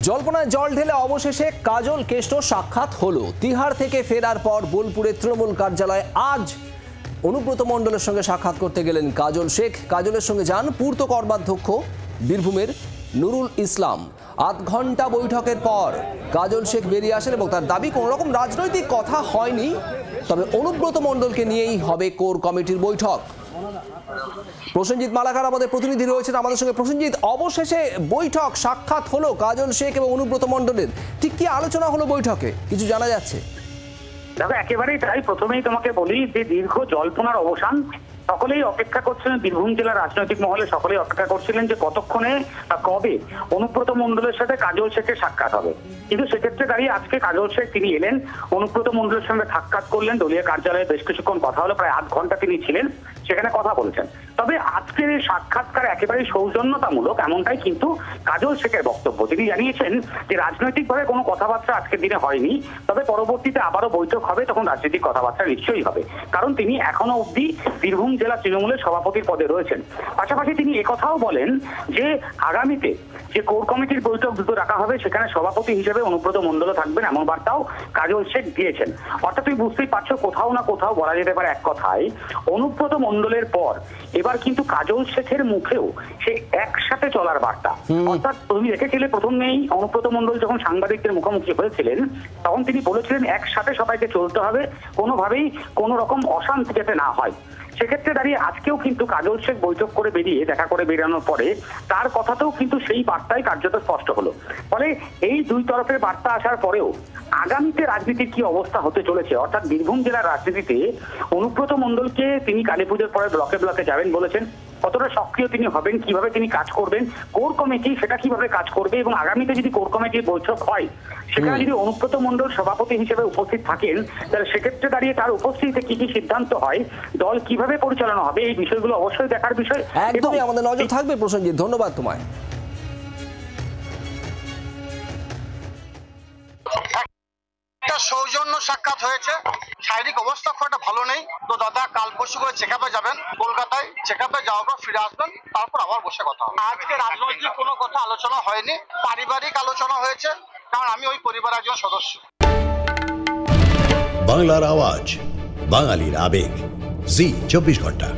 জল্পনায় জল ঢেলে অবশেষে কাজল কেষ্ট সাক্ষাৎ হলো। তিহার থেকে ফেরার পর বোলপুরের তৃণমূল কার্যালয়ে আজ অনুব্রত মণ্ডলের সঙ্গে সাক্ষাৎ করতে গেলেন কাজল শেখ। কাজলের সঙ্গে যান পূর্ত কর্মাধ্যক্ষ বীরভূমের নুরুল ইসলাম। আধ ঘন্টা বৈঠকের পর কাজল শেখ বেরিয়ে আসেন এবং তার দাবি কোনো রকম রাজনৈতিক কথা হয়নি, তবে অনুব্রত মণ্ডলকে নিয়েই হবে কোর কমিটির বৈঠক। প্রসেনজিৎ মালাকার আমাদের প্রতিনিধি রয়েছেন আমাদের সঙ্গে। প্রসেনজিৎ, অবশেষে বৈঠক সাক্ষাৎ হলো কাজল শেখ এবং অনুব্রত মণ্ডলের, ঠিক কি আলোচনা হলো বৈঠকে, কিছু জানা যাচ্ছে? দেখো, একেবারেই তাই। প্রথমেই তোমাকে বলি যে দীর্ঘ জল্পনার অবসান। সকলেই অপেক্ষা করছিলেন, বীরভূম জেলার রাজনৈতিক মহলে সকলেই অপেক্ষা করছিলেন যে কতক্ষণে বা কবে অনুব্রত মণ্ডলের সাথে কাজল শেখের সাক্ষাৎ হবে। কিন্তু সেক্ষেত্রে দাঁড়িয়ে আজকে কাজল শেখ তিনি এলেন, অনুব্রত মণ্ডলের সঙ্গে সাক্ষাৎ করলেন। দলীয় কার্যালয়ে বেশ কিছুক্ষণ কথা হলো, প্রায় আধ ঘন্টা তিনি ছিলেন, সেখানে কথা বলেছেন। তবে আজকের এই সাক্ষাৎকার একেবারেই সৌজন্যতামূলক, এমনটাই কিন্তু কাজল শেখের বক্তব্য। তিনি জানিয়েছেন যে রাজনৈতিকভাবে কোনো কথাবার্তা আজকের দিনে হয়নি, তবে পরবর্তীতে আবারও বৈঠক হবে, তখন রাজনৈতিক কথাবার্তা নিশ্চয়ই হবে, কারণ তিনি এখনো অবধি বীরভূম জেলা তৃণমূলের সভাপতির পদে রয়েছেন। পাশাপাশি তিনি একথাও বলেন যে আগামীতে যে কোর কমিটির বৈঠক দ্রুত রাখা হবে, সেখানে সভাপতি হিসেবে অনুব্রত মণ্ডল থাকবেন, এমন বার্তাও কাজল শেখ দিয়েছেন। অর্থাৎ তুমি বুঝতেই পারছো, কোথাও না কোথাও বলা যেতে পারে এক কথায় অনুব্রত মণ্ডলের পর এবার কিন্তু কাজল শেখের মুখেও সে একসাথে চলার বার্তা। অর্থাৎ তুমি দেখেছিলে প্রথমেই অনুব্রত মণ্ডল যখন সাংবাদিকদের মুখোমুখি হয়েছিলেন, তখন তিনি বলেছিলেন একসাথে সবাইকে চলতে হবে, কোনোভাবেই কোনো রকম অশান্তি যাতে না হয়। সেক্ষেত্রে দাঁড়িয়ে আজকেও কিন্তু কাজল শেখ বৈঠক করে বেরিয়ে দেখা করে বেরানোর পরে তার কথাতেও কিন্তু সেই বার্তাই কার্যত স্পষ্ট হলো। ফলে এই দুই তরফের বার্তা আসার পরেও আগামীতে রাজনীতির কি অবস্থা হতে চলেছে, অর্থাৎ বীরভূম জেলার রাজনীতিতে অনুব্রত মণ্ডলকে তিনি কালী পুজোর পরে ব্লকে ব্লকে যাবেন বলেছেন, কতটা সক্রিয় তিনি হবেন, কিভাবে তিনি কাজ করবেন, কোর কমিটি সেটা কিভাবে কাজ করবে, এবং আগামীতে যদি কোর কমিটির বৈঠক হয় সেখানে যদি অনুব্রত মণ্ডল সভাপতি হিসেবে উপস্থিত থাকেন, তাহলে সেক্ষেত্রে দাঁড়িয়ে তার উপস্থিতিতে কি কি সিদ্ধান্ত হয়, দল কিভাবে পরিচালনা হবে, এই বিষয়গুলো অবশ্যই দেখার বিষয়। একদমই আমাদের নজর থাকবে। প্রসেনজিৎ, ধন্যবাদ তোমায়। সৌজন্য সাক্ষাৎ হয়েছে, শারীরিক অবস্থা খুব একটা ভালো নেই, তো দাদা কাল পরশু করে চেক আপে যাবেন কলকাতায়, চেক আপে যাওয়ার পর ফিরে আসবেন, তারপর আবার বসে কথা হবে। আজকে রাজনৈতিক কোনো কথা আলোচনা হয়নি, পারিবারিক আলোচনা হয়েছে, কারণ আমি ওই পরিবারের একজন সদস্য। বাংলার আওয়াজ, বাঙালির আবেগ, জি 24 ঘন্টা।